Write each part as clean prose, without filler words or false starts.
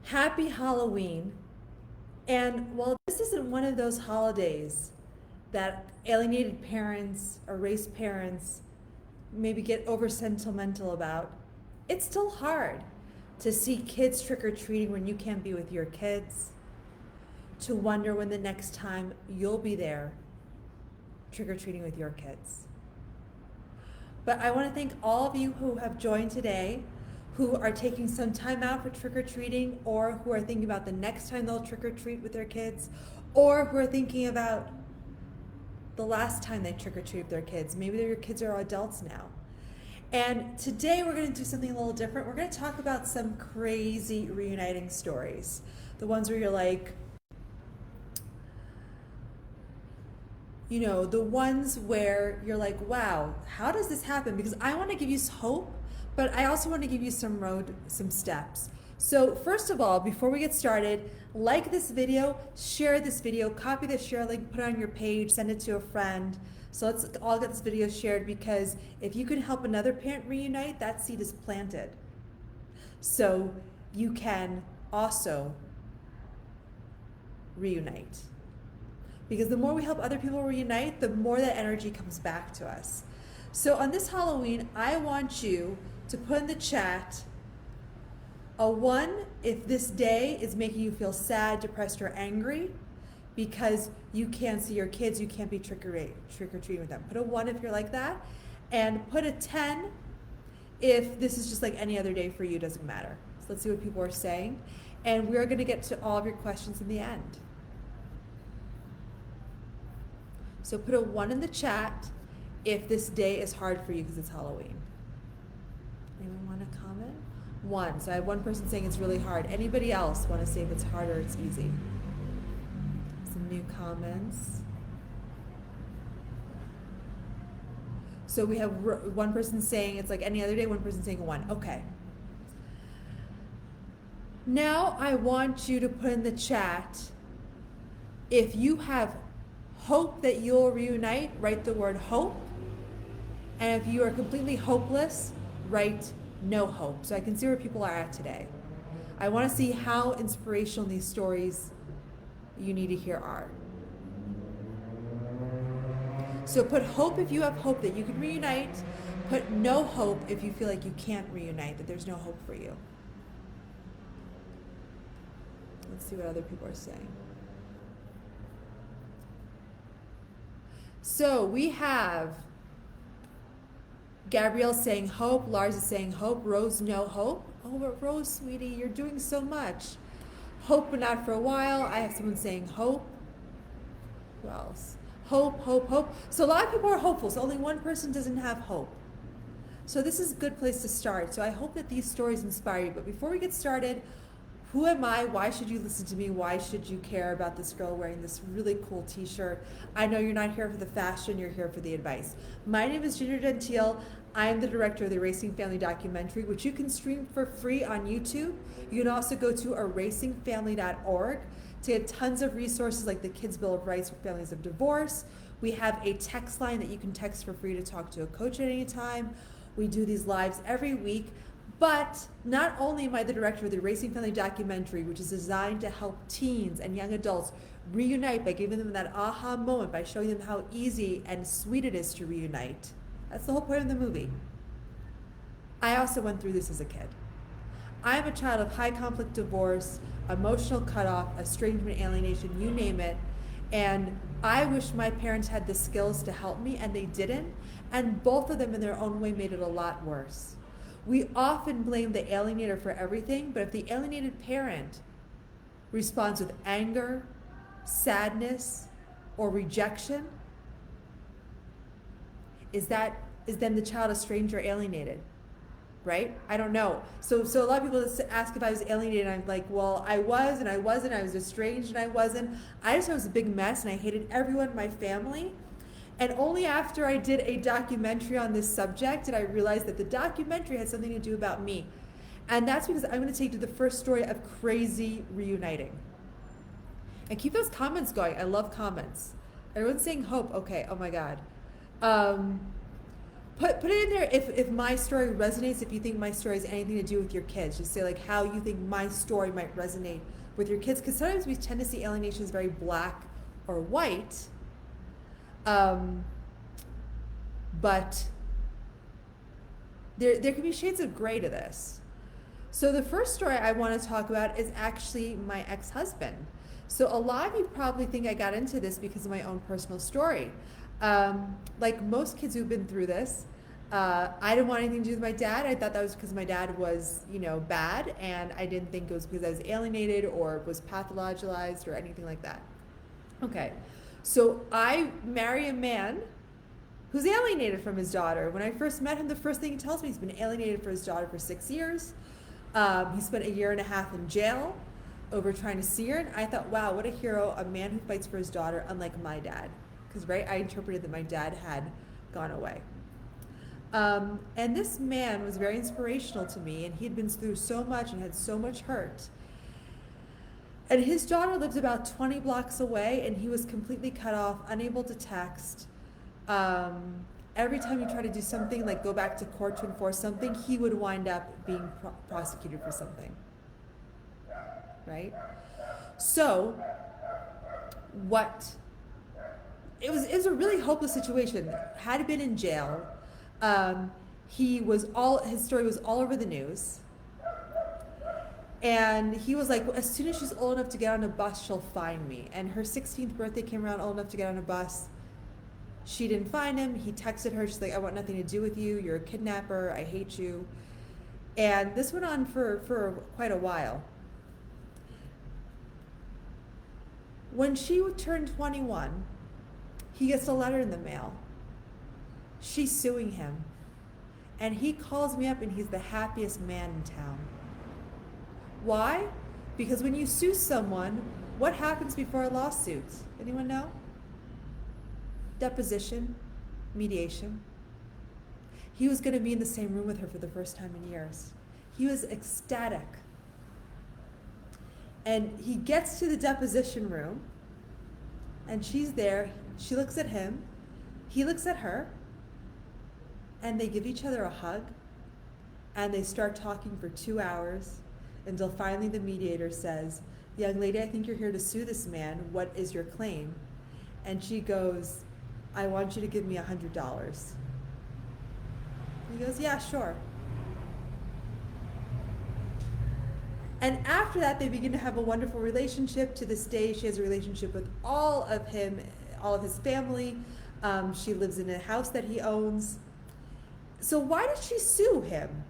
Happy Halloween. And while this isn't one of those holidays that alienated parents, erased parents maybe get over sentimental about, it's still hard to see kids trick or treating when you can't be with your kids, to wonder when the next time you'll be there trick or treating with your kids. But I want to thank all of you who have joined today, who are taking some time out for trick or treating, or who are thinking about the next time they'll trick or treat with their kids, or who are thinking about the last time they trick or treat with their kids. Maybe your kids are adults now. And today we're going to do something a little different. We're going to talk about some crazy reuniting stories. The ones where you're like, the ones where you're like, wow, how does this happen? Because I want to give you hope, but I also want to give you some steps. So first of all, before we get started, like this video, share this video, copy the share link, put it on your page, send it to a friend. So let's all get this video shared, because if you can help another parent reunite, that seed is planted. So you can also reunite. Because the more we help other people reunite, the more that energy comes back to us. So on this Halloween, I want you to put in the chat a 1 if this day is making you feel sad, depressed, or angry because you can't see your kids, you can't be trick or treating with them. Put a 1 if you're like that, and put a 10 if this is just like any other day for you, doesn't matter. So let's see what people are saying. And we're going to get to all of your questions in the end. So put a 1 in the chat if this day is hard for you because it's Halloween. Anyone want to comment? 1. So I have one person saying it's really hard. Anybody else want to say if it's hard or it's easy? Some new comments. So we have one person saying it's like any other day, one person saying 1. Okay. Now I want you to put in the chat if you have hope that you'll reunite, write the word hope. And if you are completely hopeless, write no hope. So I can see where people are at today. I want to see how inspirational these stories you need to hear are. So put hope if you have hope that you can reunite. Put no hope if you feel like you can't reunite, that there's no hope for you. Let's see what other people are saying. So we have Gabrielle saying hope, Lars is saying hope, Rose no hope. Oh, but Rose, sweetie, you're doing so much. Hope, but not for a while. I have someone saying hope. Who else? Hope, hope, hope. So a lot of people are hopeful, so only one person doesn't have hope. So this is a good place to start. So I hope that these stories inspire you. But before we get started, who am I? Why should you listen to me? Why should you care about this girl wearing this really cool t-shirt? I know you're not here for the fashion, you're here for the advice. My name is Ginger Gentile. I am the director of the Erasing Family documentary, which you can stream for free on YouTube. You can also go to erasingfamily.org to get tons of resources like the Kids Bill of Rights for families of divorce. We have a text line that you can text for free to talk to a coach at any time. We do these lives every week. But not only am I the director of the Erasing Family documentary, which is designed to help teens and young adults reunite by giving them that aha moment, by showing them how easy and sweet it is to reunite. That's the whole point of the movie. I also went through this as a kid. I am a child of high conflict divorce, emotional cutoff, estrangement, alienation, you name it. And I wish my parents had the skills to help me, and they didn't. And both of them in their own way made it a lot worse. We often blame the alienator for everything, but if the alienated parent responds with anger, sadness, or rejection, is then the child estranged or alienated? Right? I don't know. So a lot of people ask if I was alienated, and I'm like, well, I was and I wasn't. I was estranged and I wasn't. I just thought it was a big mess, and I hated everyone in my family. And only after I did a documentary on this subject did I realize that the documentary had something to do about me. And that's because I'm going to take you to the first story of crazy reuniting. And keep those comments going. I love comments. Everyone's saying hope. Okay. Oh my God. Put it in there if my story resonates, if you think my story has anything to do with your kids. Just say like how you think my story might resonate with your kids, because sometimes we tend to see alienation as very black or white, but there can be shades of gray to this. So the first story I want to talk about is actually my ex-husband. So a lot of you probably think I got into this because of my own personal story. Like most kids who've been through this, I didn't want anything to do with my dad. I thought that was because my dad was, bad, and I didn't think it was because I was alienated or was pathologized or anything like that. Okay, so I marry a man who's alienated from his daughter. When I first met him, the first thing he tells me, he's been alienated from his daughter for 6 years. He spent 1.5 years in jail over trying to see her, and I thought, wow, what a hero, a man who fights for his daughter, unlike my dad. Because, right, I interpreted that my dad had gone away. And this man was very inspirational to me, and he'd been through so much and had so much hurt. And his daughter lived about 20 blocks away, and he was completely cut off, unable to text. Every time he tried to do something, like go back to court to enforce something, he would wind up being prosecuted for something. Right? So, it was a really hopeless situation. Had he been in jail, his story was all over the news. And he was like, as soon as she's old enough to get on a bus, she'll find me. And her 16th birthday came around, old enough to get on a bus. She didn't find him. He texted her. She's like, I want nothing to do with you. You're a kidnapper. I hate you. And this went on for quite a while. When she turned 21, he gets a letter in the mail. She's suing him. And he calls me up, and he's the happiest man in town. Why? Because when you sue someone, what happens before a lawsuit? Anyone know? Deposition, mediation. He was going to be in the same room with her for the first time in years. He was ecstatic. And he gets to the deposition room, and she's there. She looks at him. He looks at her. And they give each other a hug. And they start talking for 2 hours until finally the mediator says, young lady, I think you're here to sue this man. What is your claim? And she goes, I want you to give me $100. He goes, yeah, sure. And after that, they begin to have a wonderful relationship. To this day, she has a relationship with all of his family. She lives in a house that he owns. So why did she sue him?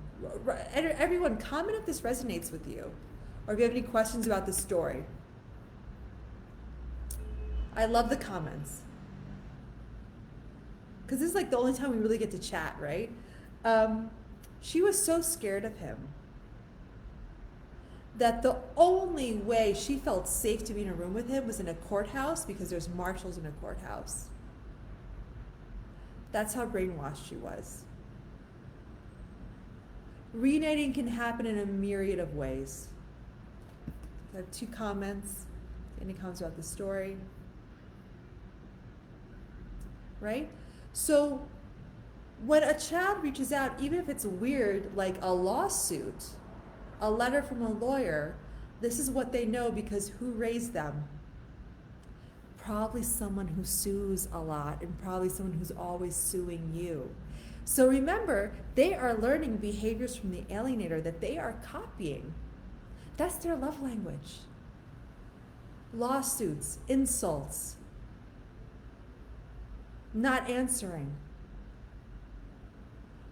Everyone, comment if this resonates with you, or if you have any questions about the story. I love the comments, because this is like the only time we really get to chat, right? She was so scared of him that the only way she felt safe to be in a room with him was in a courthouse, because there's marshals in a courthouse. That's how brainwashed she was. Reuniting can happen in a myriad of ways. I have 2 comments. Any comments about the story? Right? So when a child reaches out, even if it's weird, like a lawsuit, a letter from a lawyer, this is what they know, because who raised them? Probably someone who sues a lot, and probably someone who's always suing you. So remember, they are learning behaviors from the alienator that they are copying. That's their love language. Lawsuits, insults, not answering.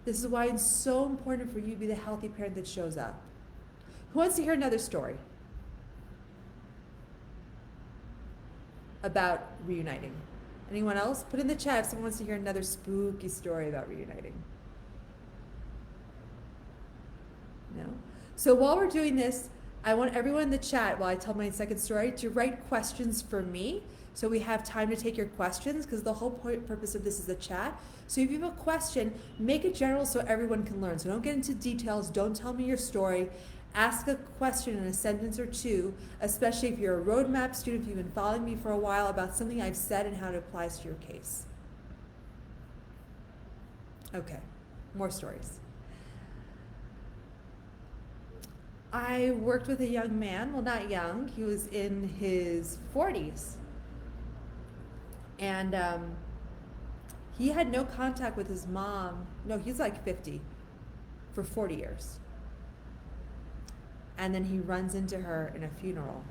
This is why it's so important for you to be the healthy parent that shows up. Who wants to hear another story about reuniting? Anyone else? Put in the chat if someone wants to hear another spooky story about reuniting. No? So while we're doing this, I want everyone in the chat, while I tell my second story, to write questions for me, so we have time to take your questions, because the whole purpose of this is the chat. So if you have a question, make it general so everyone can learn. So don't get into details. Don't tell me your story. Ask a question in a sentence or 2, especially if you're a roadmap student, if you've been following me for a while, about something I've said and how it applies to your case. Okay. More stories. I worked with a young man, well, not young, he was in his 40s. And he had no contact with his mom. No, he's like 50 for 40 years. And then he runs into her in a funeral.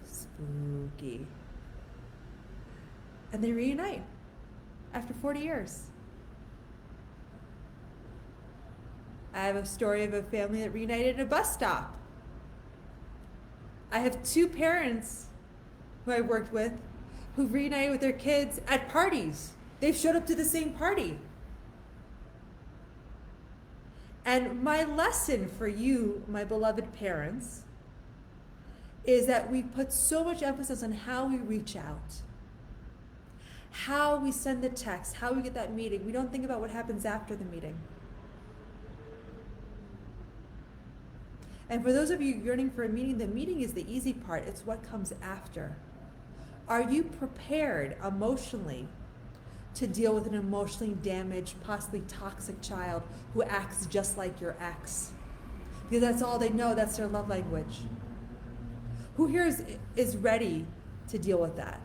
Spooky. And they reunite after 40 years. I have a story of a family that reunited at a bus stop. I have two parents who I worked with who reunited with their kids at parties. They've showed up to the same party. And my lesson for you, my beloved parents, is that we put so much emphasis on how we reach out, how we send the text, how we get that meeting. We don't think about what happens after the meeting. And for those of you yearning for a meeting, the meeting is the easy part. It's what comes after. Are you prepared emotionally to deal with an emotionally damaged, possibly toxic child who acts just like your ex? Because that's all they know, that's their love language. Who here is ready to deal with that?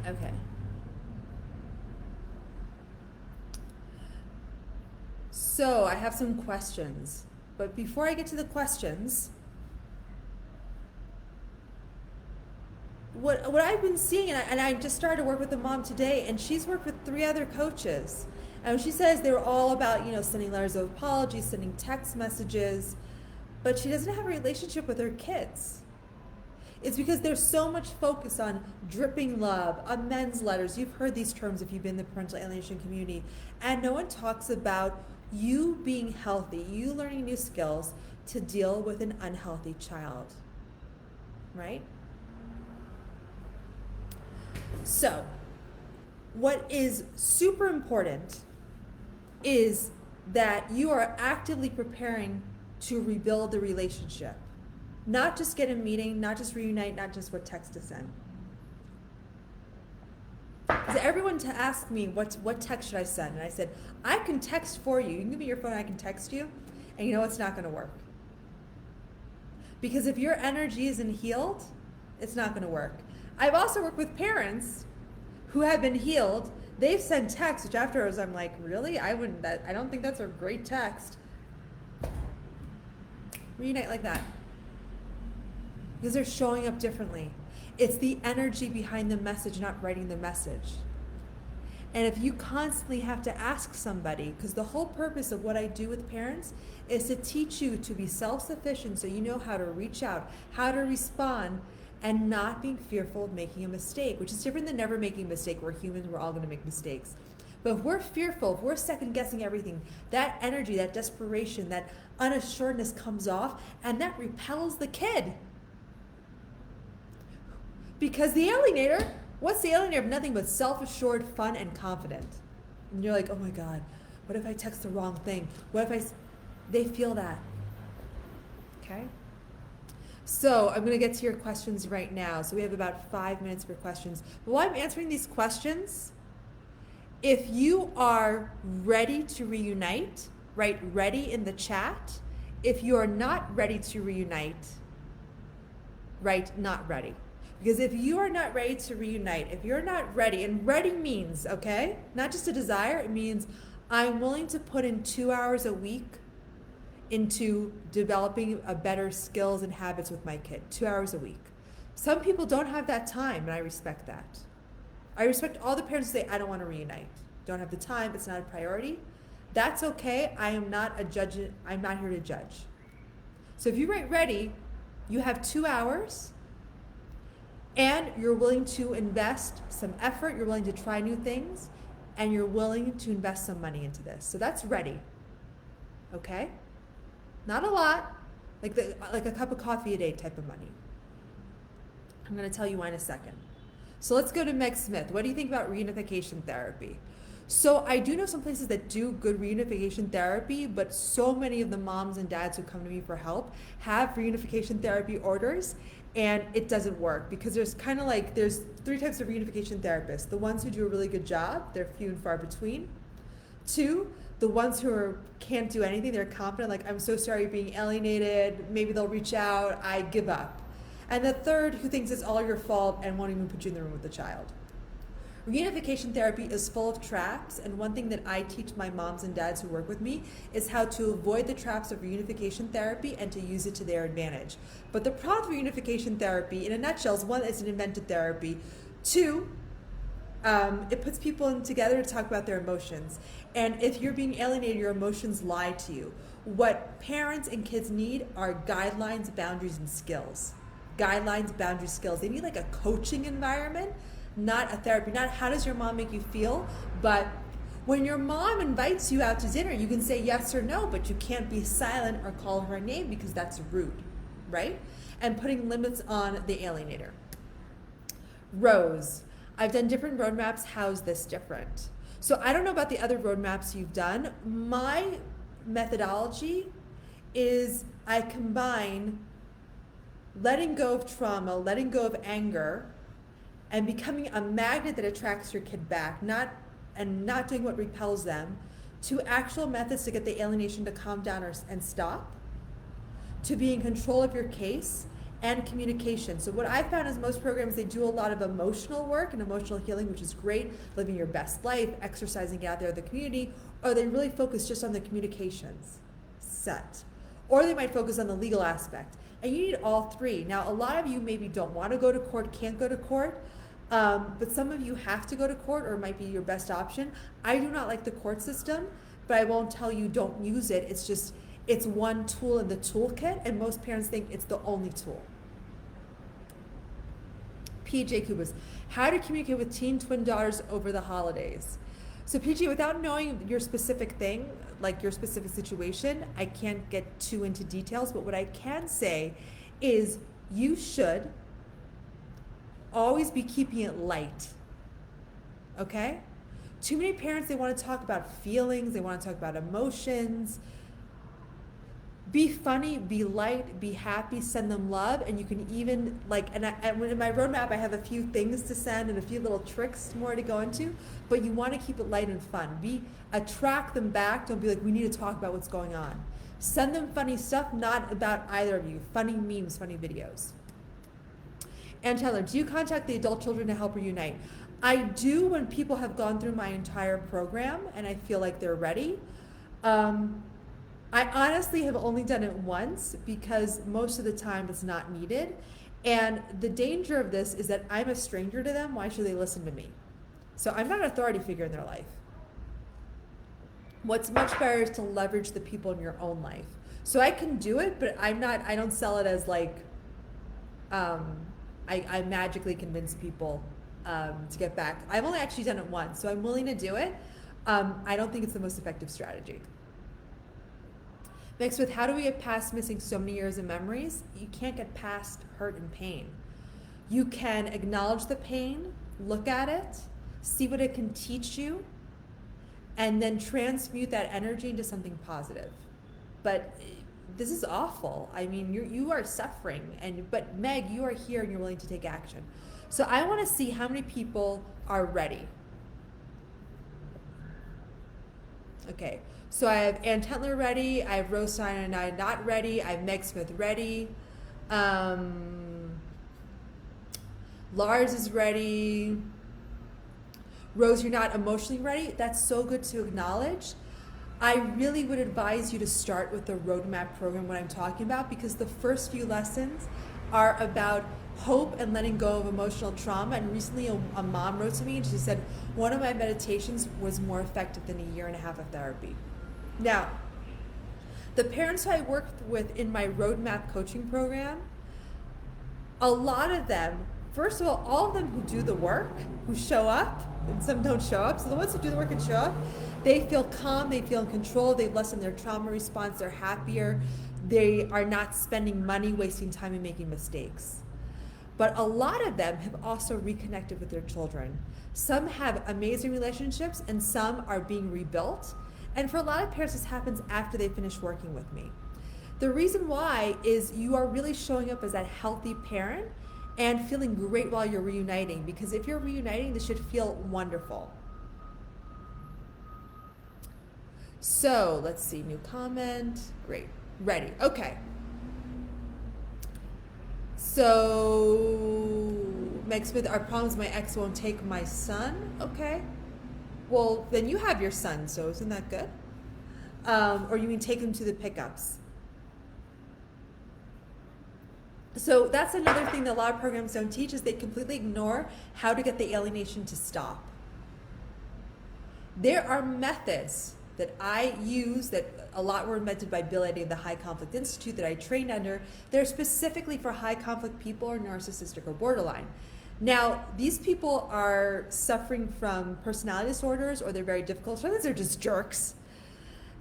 Okay. So I have some questions, but before I get to the questions, what I've been seeing, and I just started to work with a mom today, and she's worked with 3 other coaches, and she says they were all about, sending letters of apology, sending text messages, but she doesn't have a relationship with her kids. It's because there's so much focus on dripping love, amends letters. You've heard these terms if you've been in the parental alienation community, and no one talks about you being healthy, you learning new skills to deal with an unhealthy child, right? So, what is super important is that you are actively preparing to rebuild the relationship. Not just get a meeting, not just reunite, not just what text to send. Because everyone asked me, what text should I send? And I said, I can text for you. You can give me your phone, I can text you. And you know it's not going to work. Because if your energy isn't healed, it's not going to work. I've also worked with parents who have been healed. They've sent texts, which afterwards I'm like, really? I don't think that's a great text. Reunite like that. Because they're showing up differently. It's the energy behind the message, not writing the message. And if you constantly have to ask somebody, because the whole purpose of what I do with parents is to teach you to be self-sufficient so you know how to reach out, how to respond, and not being fearful of making a mistake, which is different than never making a mistake. We're humans, we're all going to make mistakes. But if we're fearful, if we're second-guessing everything, that energy, that desperation, that unassuredness comes off, and that repels the kid. Because the alienator, what's the alienator of nothing but self-assured, fun, and confident? And you're like, oh my God, what if I text the wrong thing? What if they feel that, okay? So I'm gonna get to your questions right now. So we have about 5 minutes for questions. But while I'm answering these questions, if you are ready to reunite, write ready in the chat. If you are not ready to reunite, write not ready. Because if you are not ready to reunite, if you're not ready, and ready means, okay, not just a desire, it means I'm willing to put in 2 hours a week into developing a better skills and habits with my kid, 2 hours a week. Some people don't have that time, and I respect that. I respect all the parents who say, I don't want to reunite. Don't have the time, it's not a priority. That's okay, I am not a judge, I'm not here to judge. So if you write ready, you have 2 hours, and you're willing to invest some effort, you're willing to try new things, and you're willing to invest some money into this. So that's ready, okay? Not a lot, like a cup of coffee a day type of money. I'm gonna tell you why in a second. So let's go to Meg Smith. What do you think about reunification therapy? So I do know some places that do good reunification therapy, but so many of the moms and dads who come to me for help have reunification therapy orders, And it doesn't work because there's there's three types of reunification therapists. The ones who do a really good job, they're few and far between. Two, the ones who can't do anything, they're confident, like, I'm so sorry you're being alienated, maybe they'll reach out, I give up. And the third, who thinks it's all your fault and won't even put you in the room with the child. Reunification therapy is full of traps, and one thing that I teach my moms and dads who work with me is how to avoid the traps of reunification therapy and to use it to their advantage. But the problem with reunification therapy, in a nutshell, is one, it's an invented therapy. Two, it puts people in together to talk about their emotions. And if you're being alienated, your emotions lie to you. What parents and kids need are guidelines, boundaries, and skills. Guidelines, boundaries, skills. They need like a coaching environment, not a therapy. Not how does your mom make you feel, but when your mom invites you out to dinner, you can say yes or no, but you can't be silent or call her a name because that's rude, right? And putting limits on the alienator. Rose. I've done different roadmaps. How's this different? So I don't know about the other roadmaps you've done. My methodology is I combine letting go of trauma, letting go of anger, and becoming a magnet that attracts your kid back, not doing what repels them, to actual methods to get the alienation to calm down and stop, to be in control of your case, and communication. So what I found is most programs, they do a lot of emotional work and emotional healing, which is great, living your best life, exercising out there in the community, or they really focus just on the communications set. Or they might focus on the legal aspect. And you need all three. Now, a lot of you maybe don't want to go to court, can't go to court, but some of you have to go to court, or it might be your best option. I do not like the court system, but I won't tell you don't use it. It's just, it's one tool in the toolkit, and most parents think it's the only tool. PJ Kubas, how to communicate with teen twin daughters over the holidays. So PJ, without knowing your specific thing, like your specific situation, I can't get too into details, but what I can say is you should always be keeping it light, okay? Too many parents, they want to talk about feelings, they want to talk about emotions. Be funny, be light, be happy, send them love, and you can even, and in my roadmap, I have a few things to send and a few little tricks more to go into, but you want to keep it light and fun. Attract them back, don't be like, we need to talk about what's going on. Send them funny stuff, not about either of you. Funny memes, funny videos. And Taylor, do you contact the adult children to help reunite? I do when people have gone through my entire program and I feel like they're ready. I honestly have only done it once because most of the time it's not needed. And the danger of this is that I'm a stranger to them. Why should they listen to me? So I'm not an authority figure in their life. What's much better is to leverage the people in your own life. So I can do it, but I don't sell it as I magically convince people to get back. I've only actually done it once, so I'm willing to do it. I don't think it's the most effective strategy. Mixed with how do we get past missing so many years of memories? You can't get past hurt and pain. You can acknowledge the pain, look at it, see what it can teach you, and then transmute that energy into something positive. But this is awful. I mean, you are suffering, but Meg, you are here and you're willing to take action. So I want to see how many people are ready. Okay. So I have Ann Tentler ready, I have Rose Stein not ready, I have Meg Smith ready, Lars is ready, Rose, you're not emotionally ready. That's so good to acknowledge. I really would advise you to start with the roadmap program, what I'm talking about, because the first few lessons are about hope and letting go of emotional trauma. And recently a mom wrote to me and she said, one of my meditations was more effective than a year and a half of therapy. Now, the parents who I worked with in my roadmap coaching program, a lot of them, first of all of them who do the work, who show up, and some don't show up, so the ones who do the work and show up, they feel calm, they feel in control, they've lessened their trauma response, they're happier, they are not spending money, wasting time, and making mistakes. But a lot of them have also reconnected with their children. Some have amazing relationships, and some are being rebuilt. And for a lot of parents, this happens after they finish working with me. The reason why is you are really showing up as that healthy parent and feeling great while you're reuniting. Because if you're reuniting, this should feel wonderful. So let's see, new comment. Great. Ready. Okay. So Meg Smith, our problem is my ex won't take my son. Okay. Well, then you have your son, so isn't that good? Or you mean take him to the pickups? So that's another thing that a lot of programs don't teach is they completely ignore how to get the alienation to stop. There are methods that I use that a lot were invented by Bill Eddy of the High Conflict Institute that I trained under. They're specifically for high conflict people or narcissistic or borderline. Now, these people are suffering from personality disorders or they're very difficult. Sometimes they're just jerks.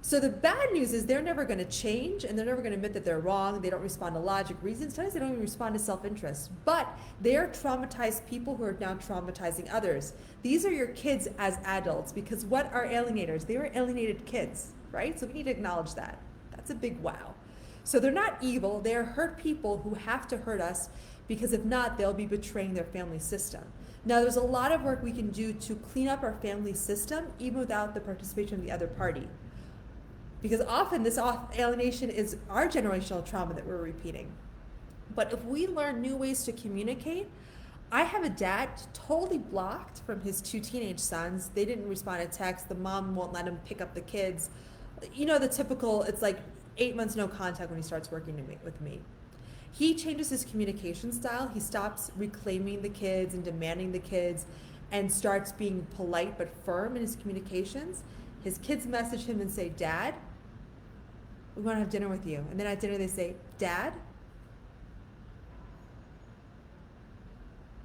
So the bad news is they're never going to change and they're never going to admit that they're wrong. They don't respond to logic, reason. Sometimes they don't even respond to self-interest. But they're traumatized people who are now traumatizing others. These are your kids as adults because what are alienators? They were alienated kids, right? So we need to acknowledge that. That's a big wow. So they're not evil. They're hurt people who have to hurt us because if not, they'll be betraying their family system. Now, there's a lot of work we can do to clean up our family system even without the participation of the other party. Because often this alienation is our generational trauma that we're repeating. But if we learn new ways to communicate, I have a dad totally blocked from his 2 teenage sons. They didn't respond to text. The mom won't let him pick up the kids. You know, the typical, it's like 8 months no contact when he starts working with me. He changes his communication style. He stops reclaiming the kids and demanding the kids and starts being polite but firm in his communications. His kids message him and say, Dad, we want to have dinner with you. And then at dinner they say, Dad,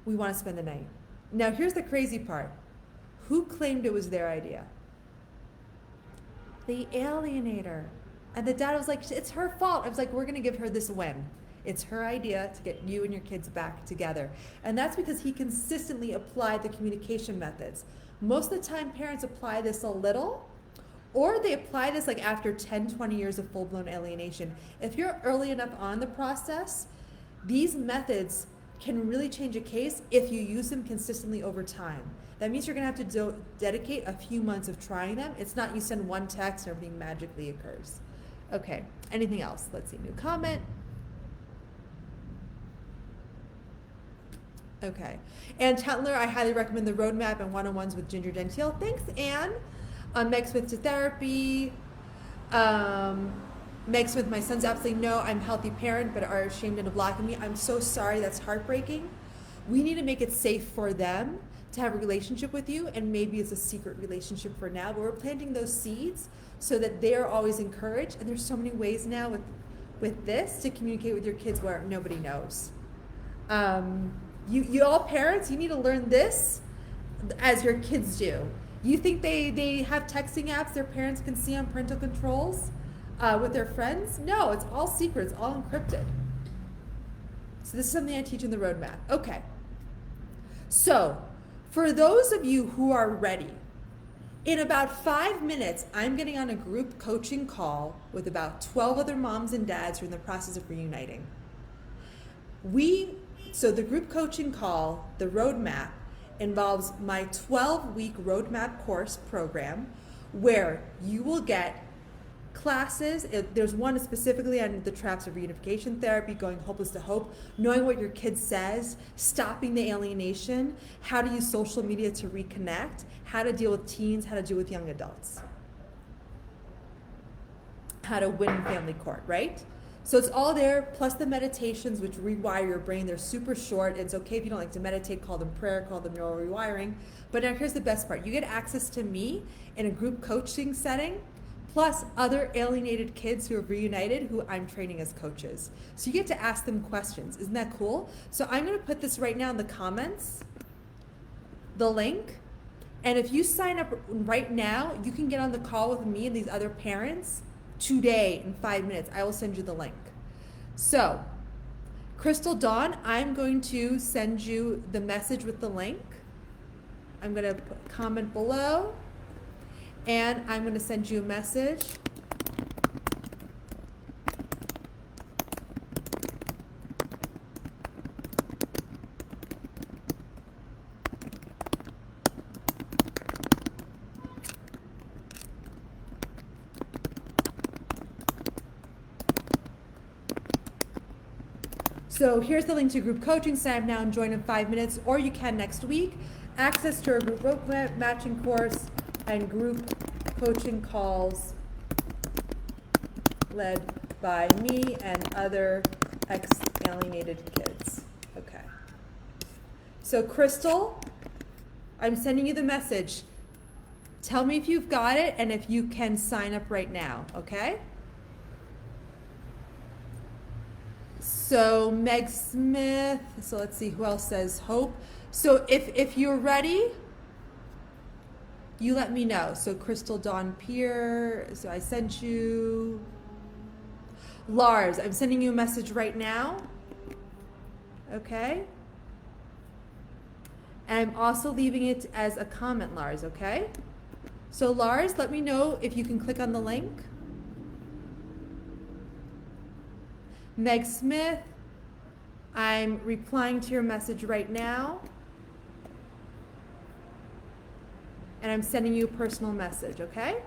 we want to spend the night. Now here's the crazy part. Who claimed it was their idea? The alienator. And the dad was like, it's her fault. I was like, we're going to give her this win. It's her idea to get you and your kids back together. And that's because he consistently applied the communication methods. Most of the time parents apply this a little, or they apply this like after 10, 20 years of full-blown alienation. If you're early enough on the process, these methods can really change a case if you use them consistently over time. That means you're gonna have to dedicate a few months of trying them. It's not you send one text and everything magically occurs. Okay, anything else? Let's see, new comment. Okay, Ann Tetler, I highly recommend the roadmap and one-on-ones with Ginger Gentile. Thanks, Ann. Meg Smith to therapy. Meg Smith, my son's absolutely no, I'm a healthy parent, but are ashamed and blocking me. I'm so sorry, that's heartbreaking. We need to make it safe for them to have a relationship with you, and maybe it's a secret relationship for now, but we're planting those seeds so that they're always encouraged. And there's so many ways now with this to communicate with your kids where nobody knows. You all parents, you need to learn this as your kids do. You think they have texting apps their parents can see on parental controls with their friends? No, it's all secret, it's all encrypted. So this is something I teach in the roadmap. Okay. So for those of you who are ready, in about 5 minutes, I'm getting on a group coaching call with about 12 other moms and dads who are in the process of reuniting. So the group coaching call, the roadmap, involves my 12-week roadmap course program where you will get classes. There's one specifically on the traps of reunification therapy, going hopeless to hope, knowing what your kid says, stopping the alienation, how to use social media to reconnect, how to deal with teens, how to deal with young adults, how to win in family court, right? So it's all there, plus the meditations, which rewire your brain. They're super short. It's okay if you don't like to meditate, call them prayer, call them neural rewiring. But now here's the best part. You get access to me in a group coaching setting, plus other alienated kids who have reunited who I'm training as coaches. So you get to ask them questions. Isn't that cool? So I'm going to put this right now in the comments, the link. And if you sign up right now, you can get on the call with me and these other parents today in 5 minutes. I will send you the link. So, Crystal Dawn, I'm going to send you the message with the link. I'm going to comment below, and I'm going to send you a message So here's the link to group coaching. Sign up now and join in 5 minutes, or you can next week. Access to our group roadmap, matching course, and group coaching calls led by me and other ex-alienated kids. Okay. So Crystal, I'm sending you the message. Tell me if you've got it and if you can sign up right now, okay? So Meg Smith, so let's see who else says hope. So if you're ready, you let me know. So Crystal Dawn Pierre, so I sent you. Lars, I'm sending you a message right now. Okay? And I'm also leaving it as a comment, Lars, okay? So Lars, let me know if you can click on the link. Meg Smith, I'm replying to your message right now. And I'm sending you a personal message, okay?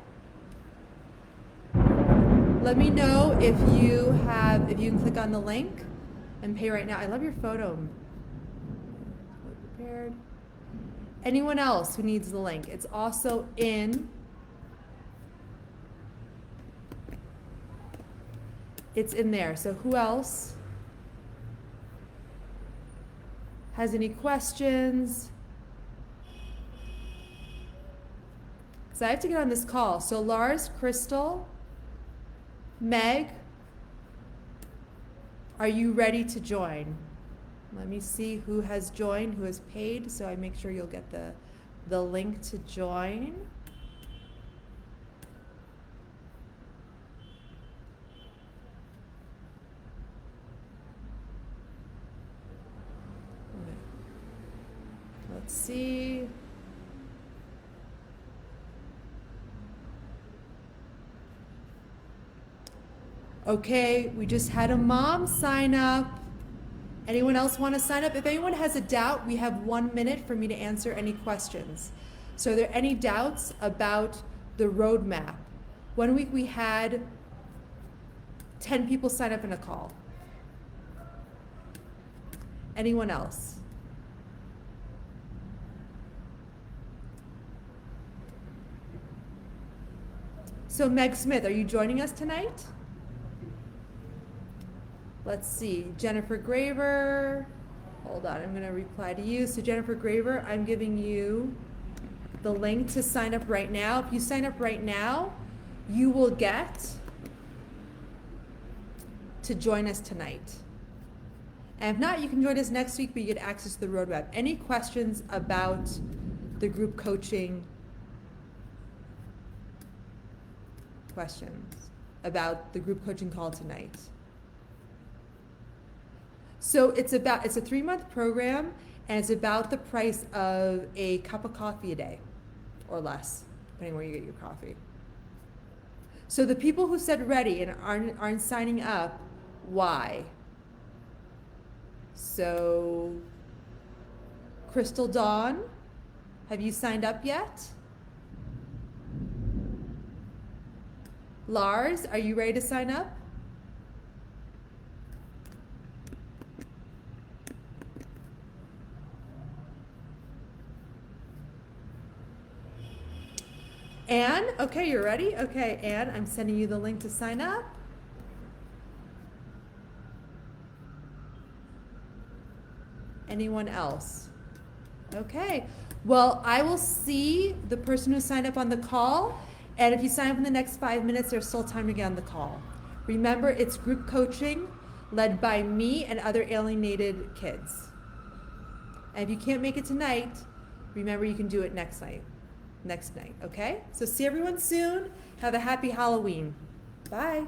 Let me know if you can click on the link and pay right now. I love your photo. Prepared. Anyone else who needs the link? It's also in. It's in there. So who else has any questions? So I have to get on this call. So Lars, Crystal, Meg, are you ready to join? Let me see who has joined, who has paid, so I make sure you'll get the link to join. Let's see. Okay, we just had a mom sign up. Anyone else want to sign up? If anyone has a doubt, we have 1 minute for me to answer any questions. So are there any doubts about the roadmap? 1 week we had 10 people sign up in a call. Anyone else? So Meg Smith, are you joining us tonight? Let's see, Jennifer Graver. Hold on, I'm going to reply to you. So Jennifer Graver, I'm giving you the link to sign up right now. If you sign up right now, you will get to join us tonight. And if not, you can join us next week, but you get access to the roadmap. Any questions about the group coaching? Questions about the group coaching call tonight? So it's a 3-month program, and it's about the price of a cup of coffee a day, or less, depending where you get your coffee. So the people who said ready and aren't signing up, why? So Crystal Dawn, have you signed up yet? Lars, are you ready to sign up? Anne, okay, you're ready? Okay, Anne, I'm sending you the link to sign up. Anyone else? Okay, well, I will see the person who signed up on the call, and if you sign up in the next 5 minutes, there's still time to get on the call. Remember, it's group coaching led by me and other alienated kids. And if you can't make it tonight, remember you can do it next night, okay? So see everyone soon. Have a happy Halloween. Bye.